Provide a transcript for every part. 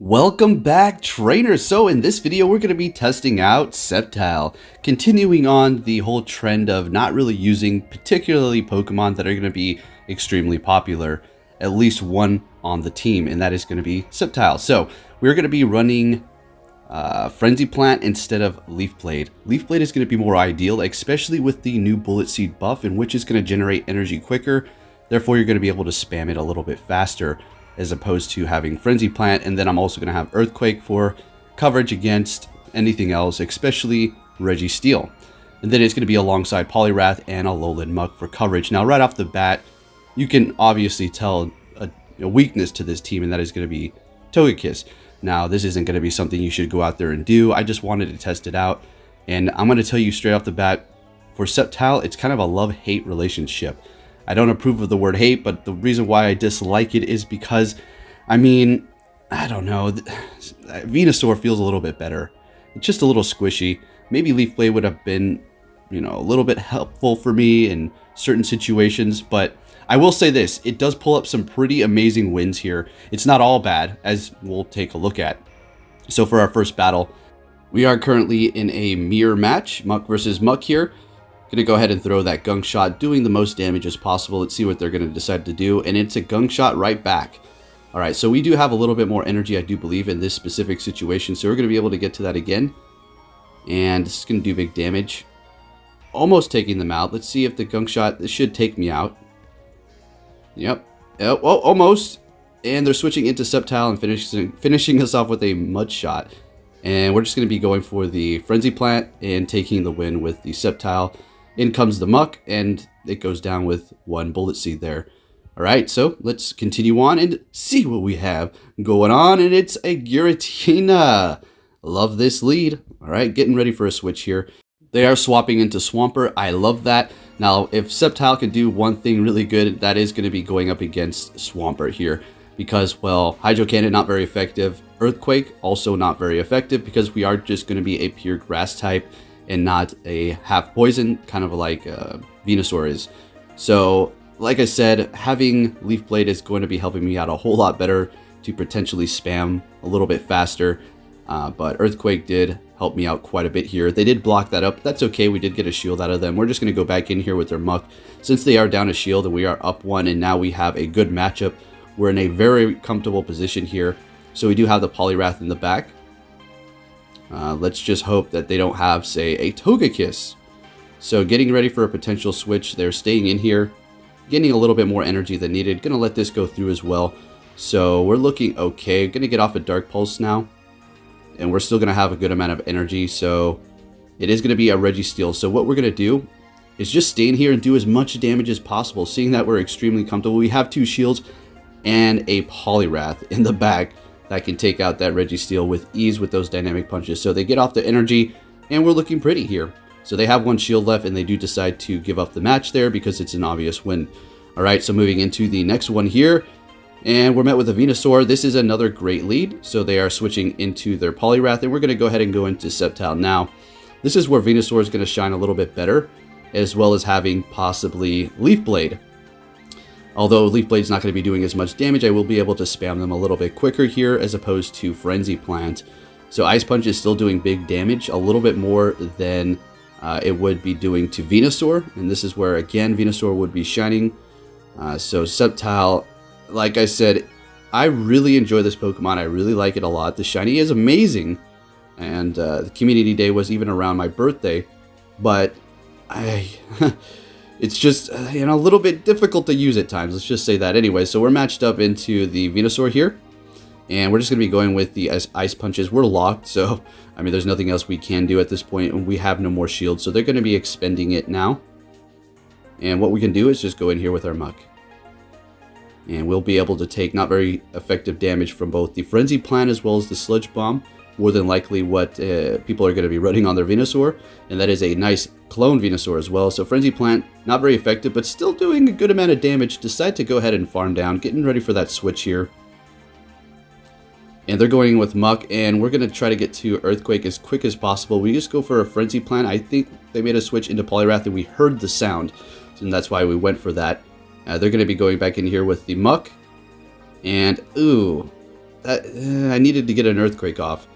Welcome back, trainers. So in this video, we're going to be testing out Sceptile, continuing on the whole trend of not really using particularly Pokemon that are going to be extremely popular, at least one on the team, and that is going to be Sceptile. So we're going to be running Frenzy Plant instead of Leaf Blade. Leaf Blade is going to be more ideal, especially with the new Bullet Seed buff, in which is going to generate energy quicker. Therefore, you're going to be able to spam it a little bit faster, as opposed to having Frenzy Plant. And then I'm also going to have Earthquake for coverage against anything else, especially Registeel. And then it's going to be alongside Poliwrath and a Lowland Muck for coverage. Now, right off the bat, you can obviously tell a weakness to this team, and that is going to be Togekiss. Now, this isn't going to be something you should go out there and do. I just wanted to test it out. And I'm going to tell you straight off the bat, for Sceptile, it's kind of a love-hate relationship. I don't approve of the word hate, but the reason why I dislike it is because, I mean, I don't know, Venusaur feels a little bit better. It's just a little squishy. Maybe Leaf Blade would have been, you know, a little bit helpful for me in certain situations, but I will say this, it does pull up some pretty amazing wins here. It's not all bad, as we'll take a look at. So for our first battle, we are currently in a mirror match, Muck versus Muck here. Gonna go ahead and throw that gunk shot, doing the most damage as possible. Let's see what they're gonna decide to do, and it's a gunk shot right back. All right, so we do have a little bit more energy, I do believe, in this specific situation, so we're gonna be able to get to that again, and this is gonna do big damage. Almost taking them out. Let's see if the gunk shot, this should take me out. Yep. Oh, almost. And they're switching into Sceptile and finishing us off with a mud shot. And we're just gonna be going for the Frenzy Plant and taking the win with the Sceptile. In comes the Muck, and it goes down with one Bullet Seed there. All right, so let's continue on and see what we have going on, and it's a Giratina. Love this lead. All right, getting ready for a switch here. They are swapping into Swampert. I love that. Now, if Sceptile can do one thing really good, that is going to be going up against Swampert here. Because, well, Hydro Cannon, not very effective. Earthquake, also not very effective, because we are just going to be a pure grass type and not a half poison, kind of like Venusaur is. So, like I said, having Leaf Blade is going to be helping me out a whole lot better to potentially spam a little bit faster. But Earthquake did help me out quite a bit here. They did block that up. That's okay. We did get a shield out of them. We're just going to go back in here with their Muck. Since they are down a shield and we are up one, and now we have a good matchup, we're in a very comfortable position here. So we do have the Poliwrath in the back. Let's just hope that they don't have, say, a Togekiss. So getting ready for a potential switch. They're staying in here, getting a little bit more energy than needed. Gonna let this go through as well. So we're looking okay. Gonna get off a Dark Pulse now, and we're still gonna have a good amount of energy. So it is gonna be a Registeel. So what we're gonna do is just stay in here and do as much damage as possible. Seeing that we're extremely comfortable, we have two shields and a Poliwrath in the back that can take out that Registeel with ease with those dynamic punches. So they get off the energy, and we're looking pretty here. So they have one shield left, and they do decide to give up the match there because it's an obvious win. All right, so moving into the next one here, and we're met with a Venusaur. This is another great lead. So they are switching into their Poliwrath, and we're going to go ahead and go into Sceptile now. This is where Venusaur is going to shine a little bit better, as well as having possibly Leaf Blade. Although Leaf Blade's not going to be doing as much damage, I will be able to spam them a little bit quicker here as opposed to Frenzy Plant. So Ice Punch is still doing big damage, a little bit more than it would be doing to Venusaur. And this is where, again, Venusaur would be shining. So Sceptile, like I said, I really enjoy this Pokemon. I really like it a lot. The shiny is amazing. And the Community Day was even around my birthday. But it's just, you know, a little bit difficult to use at times. Let's just say that. Anyway, so we're matched up into the Venusaur here. And we're just going to be going with the Ice Punches. We're locked, so, I mean, there's nothing else we can do at this point. And we have no more shields, so they're going to be expending it now. And what we can do is just go in here with our Muck. And we'll be able to take not very effective damage from both the Frenzy Plant as well as the Sludge Bomb. More than likely what people are going to be running on their Venusaur. And that is a nice clone Venusaur as well. So Frenzy Plant, not very effective, but still doing a good amount of damage. Decide to go ahead and farm down, getting ready for that switch here. And they're going with Muck, and we're going to try to get to Earthquake as quick as possible. We just go for a Frenzy Plant. I think they made a switch into Poliwrath, and we heard the sound. And that's why we went for that. They're going to be going back in here with the Muck. And, ooh, I needed to get an Earthquake off.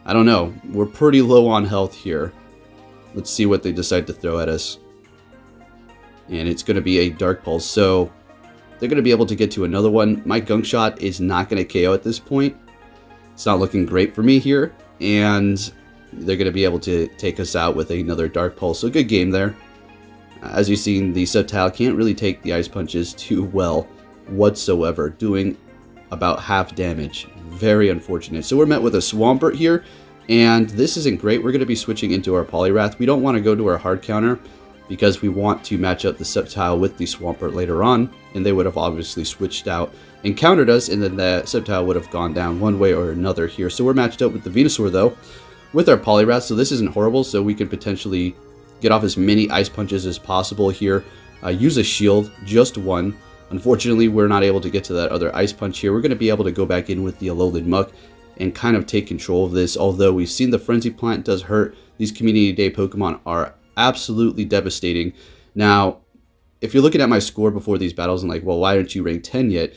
I don't know. We're pretty low on health here. Let's see what they decide to throw at us. And it's going to be a Dark Pulse. So they're going to be able to get to another one. My Gunk Shot is not going to KO at this point. It's not looking great for me here. And they're going to be able to take us out with another Dark Pulse. So good game there. As you've seen, the Sceptile can't really take the Ice Punches too well whatsoever, doing about half damage. Very unfortunate. So we're met with a Swampert here, and this isn't great. We're going to be switching into our Poliwrath. We don't want to go to our hard counter because we want to match up the Sceptile with the Swampert later on, and they would have obviously switched out and countered us, and then the Sceptile would have gone down one way or another here. So we're matched up with the Venusaur, though, with our Poliwrath, so this isn't horrible, so we can potentially get off as many Ice Punches as possible here. Use a shield, just one. Unfortunately, we're not able to get to that other Ice Punch here. We're going to be able to go back in with the Alolan Muck and kind of take control of this. Although we've seen the Frenzy Plant does hurt. These Community Day Pokemon are absolutely devastating. Now, if you're looking at my score before these battles and like, well, why aren't you ranked 10 yet?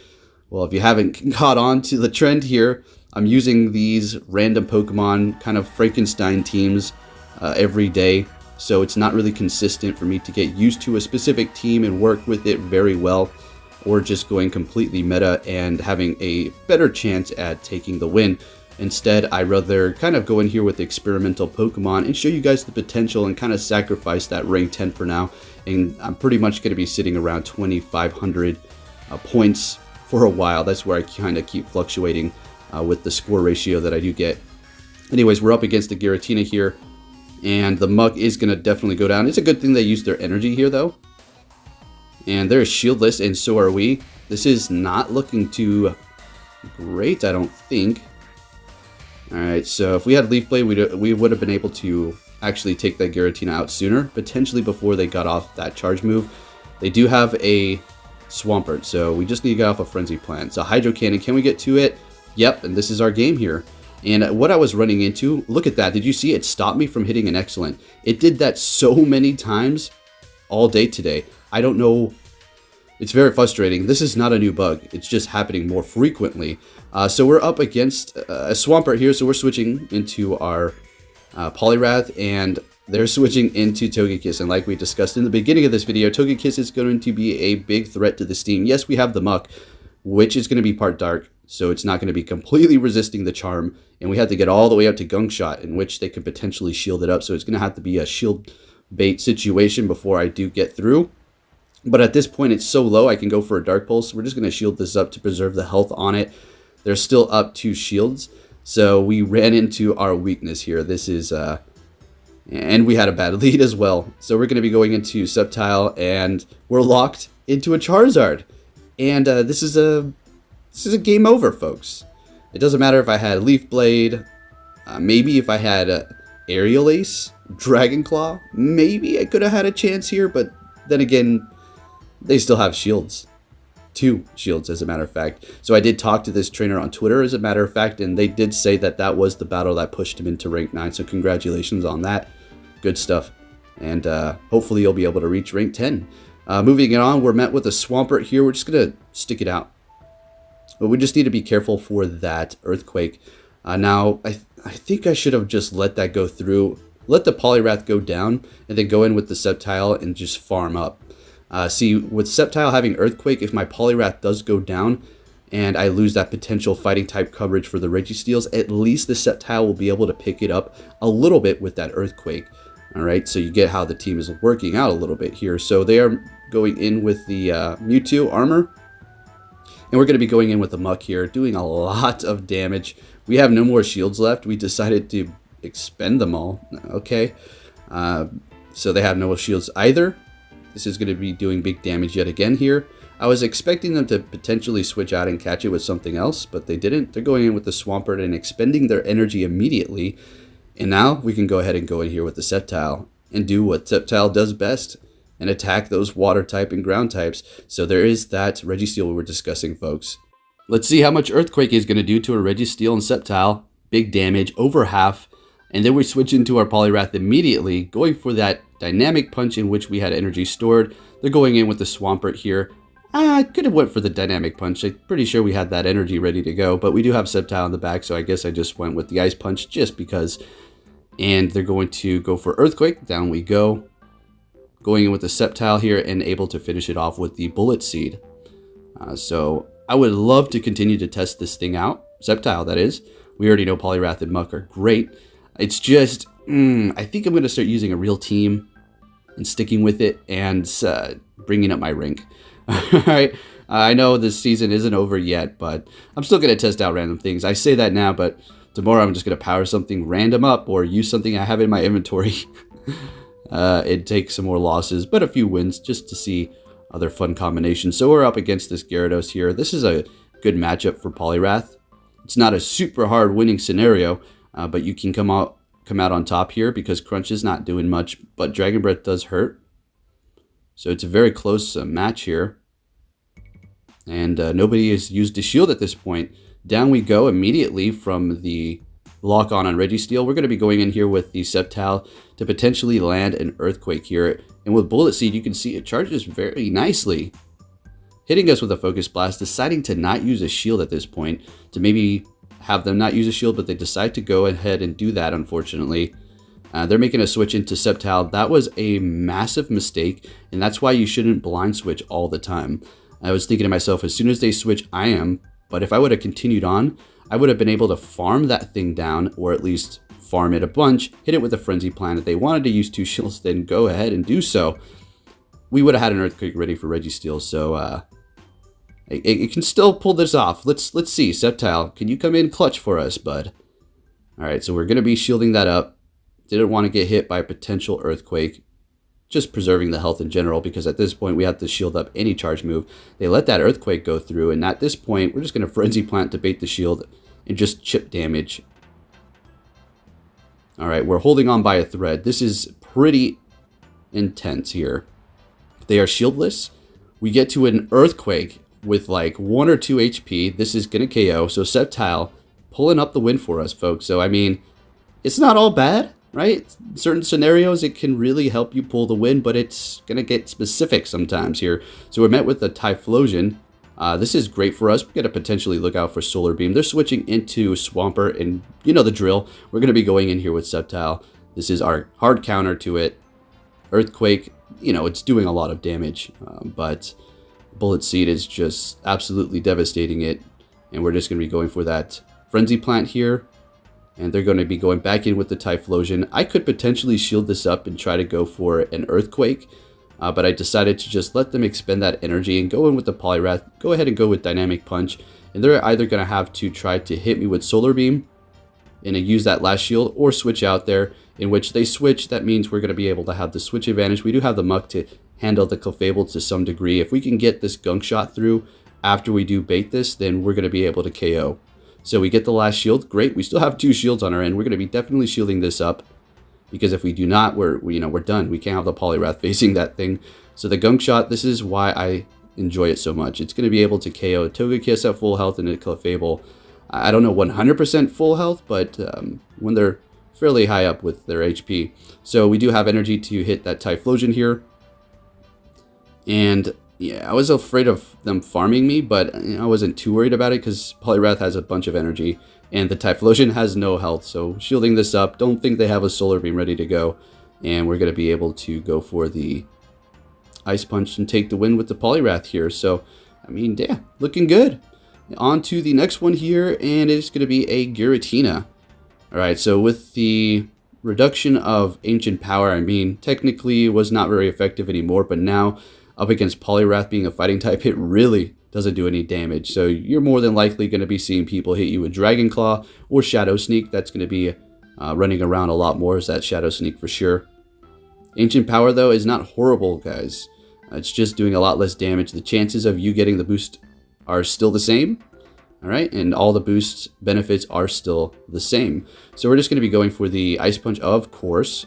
Well, if you haven't caught on to the trend here, I'm using these random Pokemon kind of Frankenstein teams every day. So it's not really consistent for me to get used to a specific team and work with it very well, or just going completely meta and having a better chance at taking the win. Instead, I rather kind of go in here with experimental Pokemon and show you guys the potential and kind of sacrifice that rank 10 for now. And I'm pretty much going to be sitting around 2,500 points for a while. That's where I kind of keep fluctuating with the score ratio that I do get. Anyways, we're up against the Giratina here. And the Muck is going to definitely go down. It's a good thing they used their energy here, though. And they're shieldless, and so are we. This is not looking too great, I don't think. Alright, so if we had Leaf Blade, we would have been able to actually take that Giratina out sooner, potentially before they got off that charge move. They do have a Swampert, so we just need to get off a Frenzy Plant. So Hydro Cannon, can we get to it? Yep, and this is our game here. And what I was running into, look at that. Did you see it stopped me from hitting an Excellent? It did that so many times all day today. I don't know. It's very frustrating. This is not a new bug. It's just happening more frequently. So we're up against a Swampert here. So we're switching into our Poliwrath, and they're switching into Togekiss. And like we discussed in the beginning of this video, Togekiss is going to be a big threat to this team. Yes, we have the Muck, which is going to be part dark, so it's not going to be completely resisting the charm. And we have to get all the way up to Gunk Shot, in which they could potentially shield it up. So it's going to have to be a shield bait situation before I do get through. But at this point, it's so low, I can go for a Dark Pulse. We're just going to shield this up to preserve the health on it. They're still up 2 shields, so we ran into our weakness here. This is, and we had a bad lead as well. So we're going to be going into Sceptile, and we're locked into a Charizard. And this is a game over, folks. It doesn't matter if I had Leaf Blade, maybe if I had Aerial Ace, Dragon Claw, maybe I could have had a chance here, but then again, they still have shields. 2 shields, as a matter of fact. So I did talk to this trainer on Twitter, as a matter of fact, and they did say that that was the battle that pushed him into rank 9, so congratulations on that. Good stuff. And hopefully you'll be able to reach rank 10. Moving it on, we're met with a Swampert here. We're just going to stick it out. But we just need to be careful for that Earthquake. Now, I think I should have just let that go through. Let the Poliwrath go down, and then go in with the Sceptile and just farm up. See, with Sceptile having Earthquake, if my Poliwrath does go down, and I lose that potential fighting type coverage for the Registeels, at least the Sceptile will be able to pick it up a little bit with that Earthquake. Alright, so you get how the team is working out a little bit here. So they are going in with the Mewtwo armor. And we're going to be going in with the Muck here, doing a lot of damage. We have no more shields left. We decided to expend them all. Okay. So they have no shields either. This is going to be doing big damage yet again here. I was expecting them to potentially switch out and catch it with something else, but they didn't. They're going in with the Swampert and expending their energy immediately. And now we can go ahead and go in here with the Sceptile and do what Sceptile does best, and attack those water type and ground types. So there is that Registeel we were discussing, folks. Let's see how much Earthquake is going to do to a Registeel and Sceptile. Big damage, over half. And then we switch into our Poliwrath immediately, going for that dynamic punch in which we had energy stored. They're going in with the Swampert here. I could have went for the Dynamic Punch. I'm pretty sure we had that energy ready to go, but we do have Sceptile in the back, so I guess I just went with the Ice Punch just because. And they're going to go for Earthquake. Down we go. Going in with the Sceptile here and able to finish it off with the Bullet Seed. So I would love to continue to test this thing out. Sceptile, that is. We already know Poliwrath and Muck are great. It's just, I think I'm going to start using a real team and sticking with it and bringing up my rank. Alright, I know this season isn't over yet, but I'm still going to test out random things. I say that now, but tomorrow I'm just going to power something random up or use something I have in my inventory and take some more losses, but a few wins just to see other fun combinations. So we're up against this Gyarados here. This is a good matchup for Poliwrath. It's not a super hard winning scenario, but you can come out on top here because Crunch is not doing much, but Dragon Breath does hurt. So it's a very close match here. And nobody has used a shield at this point. Down we go immediately from the lock on Registeel. We're going to be going in here with the Sceptile to potentially land an Earthquake here. And with Bullet Seed, you can see it charges very nicely. Hitting us with a Focus Blast, deciding to not use a shield at this point, to maybe have them not use a shield, but they decide to go ahead and do that, unfortunately. They're making a switch into Sceptile. That was a massive mistake, and that's why you shouldn't blind switch all the time. I was thinking to myself, as soon as they switch, I am. But if I would have continued on, I would have been able to farm that thing down, or at least farm it a bunch, hit it with a Frenzy Plant. If they wanted to use 2 shields, then go ahead and do so. We would have had an Earthquake ready for Registeel, so it can still pull this off. Let's see. Sceptile, can you come in clutch for us, bud? Alright, so we're going to be shielding that up. Didn't want to get hit by a potential Earthquake. Just preserving the health in general, because at this point we have to shield up any charge move. They let that Earthquake go through, and at this point we're just going to Frenzy Plant to bait the shield and just chip damage. Alright, we're holding on by a thread. This is pretty intense here. If they are shieldless, we get to an Earthquake with like 1 or 2 HP. This is going to KO, so Sceptile pulling up the win for us, folks. So, I mean, it's not all bad. Right? In certain scenarios, it can really help you pull the win, but it's going to get specific sometimes here. So we're met with the Typhlosion. This is great for us. We're going to potentially look out for Solar Beam. They're switching into Swampert, and you know the drill. We're going to be going in here with Sceptile. This is our hard counter to it. Earthquake, you know, it's doing a lot of damage, but Bullet Seed is just absolutely devastating it. And we're just going to be going for that Frenzy Plant here. And they're going to be going back in with the Typhlosion. I could potentially shield this up and try to go for an Earthquake. But I decided to just let them expend that energy and go in with the Poliwrath. Go ahead and go with Dynamic Punch. And they're either going to have to try to hit me with Solar Beam and use that last shield, or switch out there, in which they switch. That means we're going to be able to have the switch advantage. We do have the Muck to handle the Clefable to some degree. If we can get this Gunk Shot through after we do bait this, then we're going to be able to KO. So we get the last shield. Great. We still have 2 shields on our end. We're going to be definitely shielding this up, because if we do not, we're done. We can't have the Poliwrath facing that thing. So the Gunk Shot, this is why I enjoy it so much. It's going to be able to KO Togekiss at full health and a Clefable. I don't know 100% full health, but when they're fairly high up with their HP. So we do have energy to hit that Typhlosion here. And yeah, I was afraid of them farming me, but I wasn't too worried about it because Poliwrath has a bunch of energy and the Typhlosion has no health. So shielding this up, don't think they have a Solar Beam ready to go. And we're going to be able to go for the Ice Punch and take the win with the Poliwrath here. So, I mean, yeah, looking good. On to the next one here, and it's going to be a Giratina. Alright, so with the reduction of Ancient Power, I mean, technically it was not very effective anymore, but now up against Poliwrath being a fighting type, it really doesn't do any damage. So you're more than likely going to be seeing people hit you with Dragon Claw or Shadow Sneak. That's going to be running around a lot more, is that Shadow Sneak for sure. Ancient Power, though, is not horrible, guys. It's just doing a lot less damage. The chances of you getting the boost are still the same. Alright, and all the boost benefits are still the same. So we're just going to be going for the Ice Punch, of course.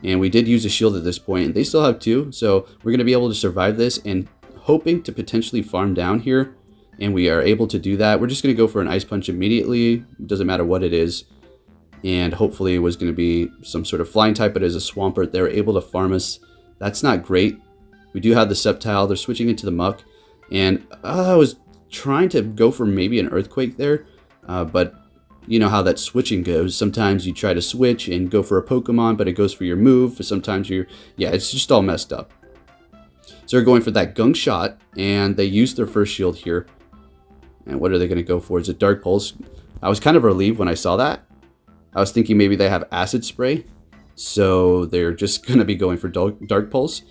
And we did use a shield at this point, and they still have 2. So we're going to be able to survive this, and hoping to potentially farm down here. And we are able to do that. We're just going to go for an Ice Punch immediately. It doesn't matter what it is. And hopefully it was going to be some sort of flying type, but as a Swampert, they were able to farm us. That's not great. We do have the Sceptile. They're switching into the Muck. And I was trying to go for maybe an Earthquake there. But you know how that switching goes. Sometimes you try to switch and go for a Pokemon, but it goes for your move. Sometimes yeah, it's just all messed up. So they're going for that Gunk Shot, and they used their first shield here. And what are they going to go for? Is it Dark Pulse? I was kind of relieved when I saw that. I was thinking maybe they have Acid Spray, so they're just going to be going for Dark Pulse.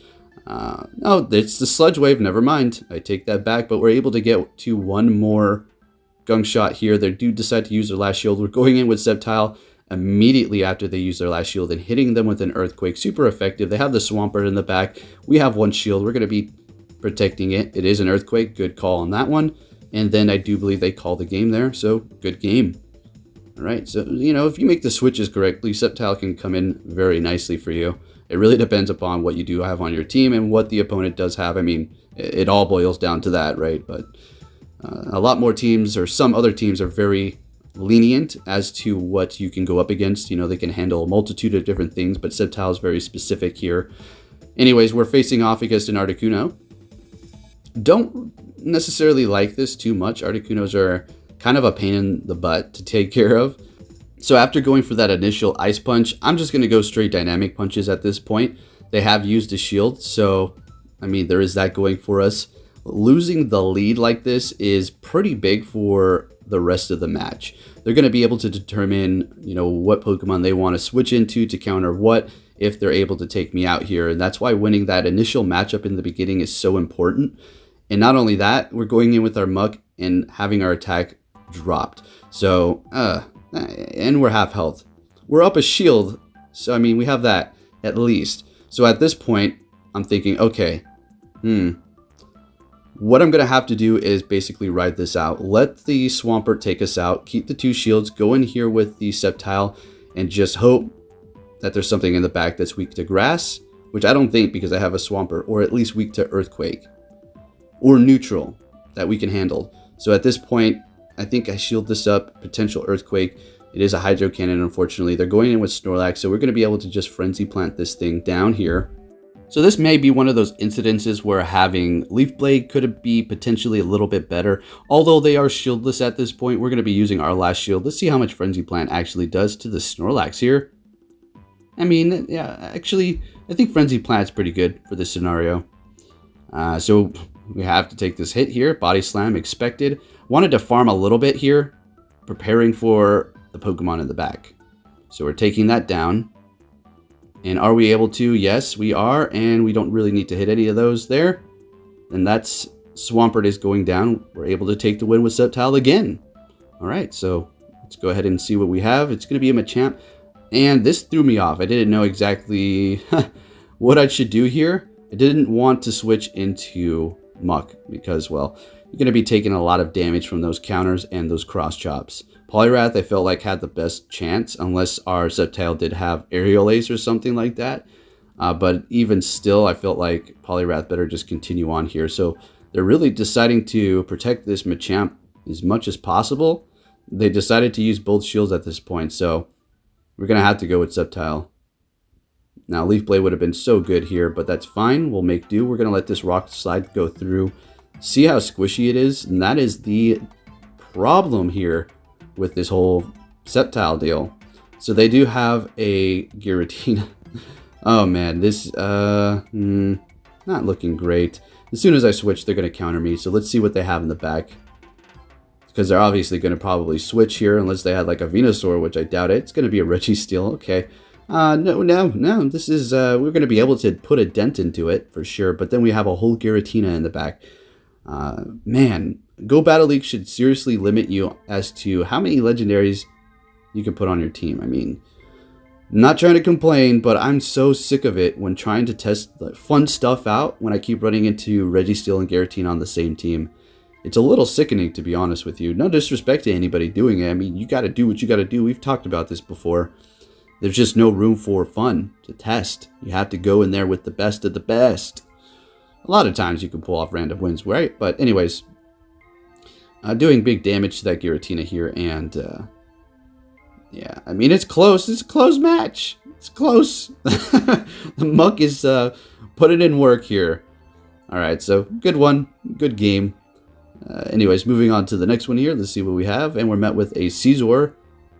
No, it's the Sludge Wave. Never mind. I take that back, but we're able to get to one more Gunk Shot here. They do decide to use their last shield. We're going in with Sceptile immediately after they use their last shield and hitting them with an Earthquake. Super effective. They have the Swampert in the back. We have one shield. We're going to be protecting it. It is an Earthquake. Good call on that one. And then I do believe they call the game there. So good game. All right. So, you know, if you make the switches correctly, Sceptile can come in very nicely for you. It really depends upon what you do have on your team and what the opponent does have. I mean, it all boils down to that, right? But a lot more teams, or some other teams, are very lenient as to what you can go up against. You know, they can handle a multitude of different things, but Sceptile is very specific here. Anyways, we're facing off against an Articuno. Don't necessarily like this too much. Articunos are kind of a pain in the butt to take care of. So after going for that initial Ice Punch, I'm just going to go straight Dynamic Punches at this point. They have used a shield, so, I mean, there is that going for us. Losing the lead like this is pretty big for the rest of the match. They're going to be able to determine, you know, what Pokemon they want to switch into to counter what, if they're able to take me out here. And that's why winning that initial matchup in the beginning is so important. And not only that, we're going in with our Muck and having our attack dropped. So, and we're half health. We're up a shield, so I mean, we have that at least. So at this point, I'm thinking, okay, what I'm going to have to do is basically ride this out. Let the Swampert take us out, keep the two shields, go in here with the Sceptile, and just hope that there's something in the back that's weak to Grass, which I don't think, because I have a Swampert, or at least weak to Earthquake, or neutral, that we can handle. So at this point, I think I shield this up, potential Earthquake. It is a Hydro Cannon, unfortunately. They're going in with Snorlax, so we're going to be able to just Frenzy Plant this thing down here. So this may be one of those incidences where having Leaf Blade could be potentially a little bit better. Although they are shieldless at this point, we're going to be using our last shield. Let's see how much Frenzy Plant actually does to the Snorlax here. I mean, yeah, actually, I think Frenzy Plant's pretty good for this scenario. So we have to take this hit here. Body Slam expected. Wanted to farm a little bit here, preparing for the Pokemon in the back. So we're taking that down. And are we able to? Yes, we are. And we don't really need to hit any of those there. And that's Swampert is going down. We're able to take the win with Sceptile again. All right, so let's go ahead and see what we have. It's going to be a Machamp. And this threw me off. I didn't know exactly what I should do here. I didn't want to switch into Muck because, well, you're going to be taking a lot of damage from those counters and those cross chops. Poliwrath, I felt like, had the best chance, unless our Sceptile did have Aerial Ace or something like that. But even still, I felt like Poliwrath better just continue on here. So they're really deciding to protect this Machamp as much as possible. They decided to use both shields at this point, so we're going to have to go with Sceptile. Now, Leaf Blade would have been so good here, but that's fine. We'll make do. We're going to let this Rock Slide go through. See how squishy it is? And that is the problem here with this whole Sceptile deal. So they do have a Giratina. Oh man, this not looking great. As soon as I switch, they're going to counter me. So let's see what they have in the back. Because they're obviously going to probably switch here, unless they had like a Venusaur, which I doubt it. It's going to be a Registeel. Okay. No. This is, we're going to be able to put a dent into it for sure. But then we have a whole Giratina in the back. Man, Go Battle League should seriously limit you as to how many legendaries you can put on your team. I mean, not trying to complain, but I'm so sick of it when trying to test fun stuff out when I keep running into Registeel and Giratina on the same team. It's a little sickening, to be honest with you. No disrespect to anybody doing it. I mean, you got to do what you got to do. We've talked about this before. There's just no room for fun to test. You have to go in there with the best of the best. A lot of times you can pull off random wins, right? But anyways, doing big damage to that Giratina here. And yeah, I mean, it's close. It's a close match. It's close. The Muck is putting in work here. Alright, so good one. Good game. Anyways, moving on to the next one here. Let's see what we have. And we're met with a Scizor.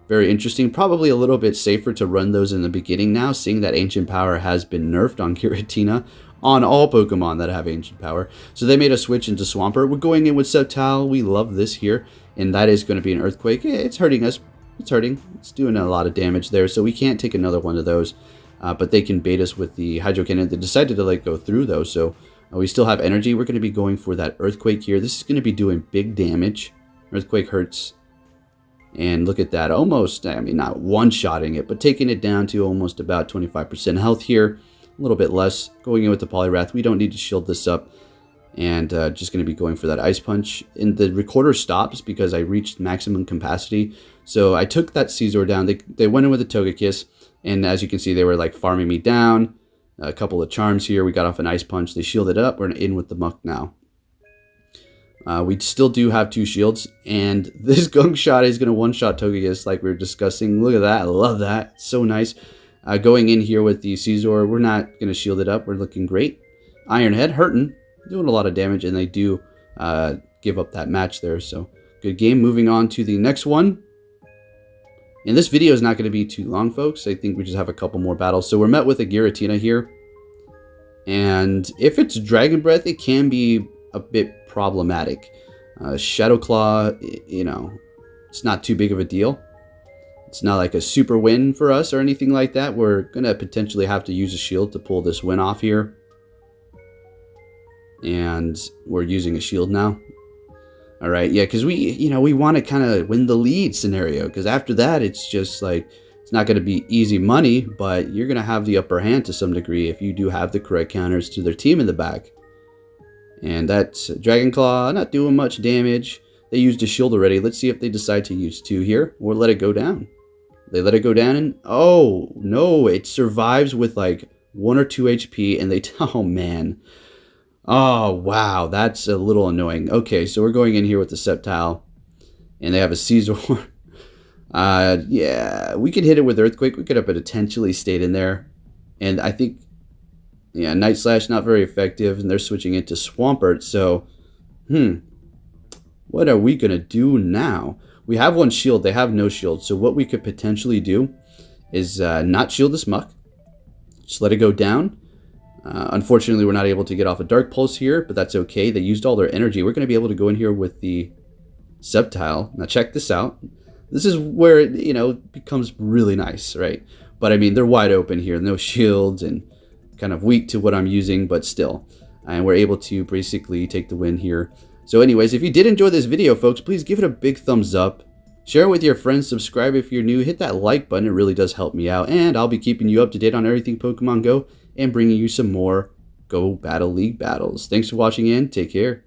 Very interesting. Probably a little bit safer to run those in the beginning now, seeing that Ancient Power has been nerfed on Giratina, on all Pokemon that have Ancient Power. So they made a switch into Swampert. We're going in with Sceptile. We love this here. And that is going to be an Earthquake. It's hurting us. It's hurting. It's doing a lot of damage there. So we can't take another one of those. But they can bait us with the Hydro Cannon. They decided to go through though. So we still have energy. We're going to be going for that Earthquake here. This is going to be doing big damage. Earthquake hurts. And look at that. Almost, I mean, not one-shotting it, but taking it down to almost about 25% health here. A little bit less. Going in with the Poliwrath. We don't need to shield this up. And just going to be going for that Ice Punch. And the recorder stops because I reached maximum capacity. So I took that Scizor down. They went in with a Togekiss. And as you can see, they were farming me down. A couple of charms here. We got off an Ice Punch. They shielded up. We're in with the Muck now. We still do have 2 shields. And this Gunk Shot is going to one-shot Togekiss like we were discussing. Look at that. I love that. It's so nice. Going in here with the Scizor, we're not going to shield it up. We're looking great. Iron Head hurting. Doing a lot of damage. And they do give up that match there. So good game. Moving on to the next one. And this video is not going to be too long, folks. I think we just have a couple more battles. So we're met with a Giratina here. And if it's Dragon Breath, it can be a bit problematic. Shadow Claw, you know, it's not too big of a deal. It's not like a super win for us or anything like that. We're going to potentially have to use a shield to pull this win off here. And we're using a shield now. All right, yeah, because we want to kind of win the lead scenario, because after that, it's just it's not going to be easy money, but you're going to have the upper hand to some degree if you do have the correct counters to their team in the back. And that's Dragon Claw, not doing much damage. They used a shield already. Let's see if they decide to use 2 here or let it go down. They let it go down, and oh, no, it survives with 1 or 2 HP, and oh, man. Oh, wow, that's a little annoying. Okay, so we're going in here with the Sceptile, and they have a Scizor. Yeah, we could hit it with Earthquake. We could have potentially stayed in there. And I think, yeah, Night Slash, not very effective, and they're switching into Swampert. So, what are we going to do now? We have 1 shield. They have no shield. So what we could potentially do is not shield this Muck. Just let it go down. Unfortunately, we're not able to get off a Dark Pulse here, but that's okay. They used all their energy. We're going to be able to go in here with the Sceptile. Now, check this out. This is where it, becomes really nice, right? But, I mean, they're wide open here. No shields and kind of weak to what I'm using, but still. And we're able to basically take the win here. So, anyways, if you did enjoy this video, folks, please give it a big thumbs up. Share it with your friends. Subscribe if you're new. Hit that like button. It really does help me out. And I'll be keeping you up to date on everything Pokemon Go, and bringing you some more Go Battle League battles. Thanks for watching and take care.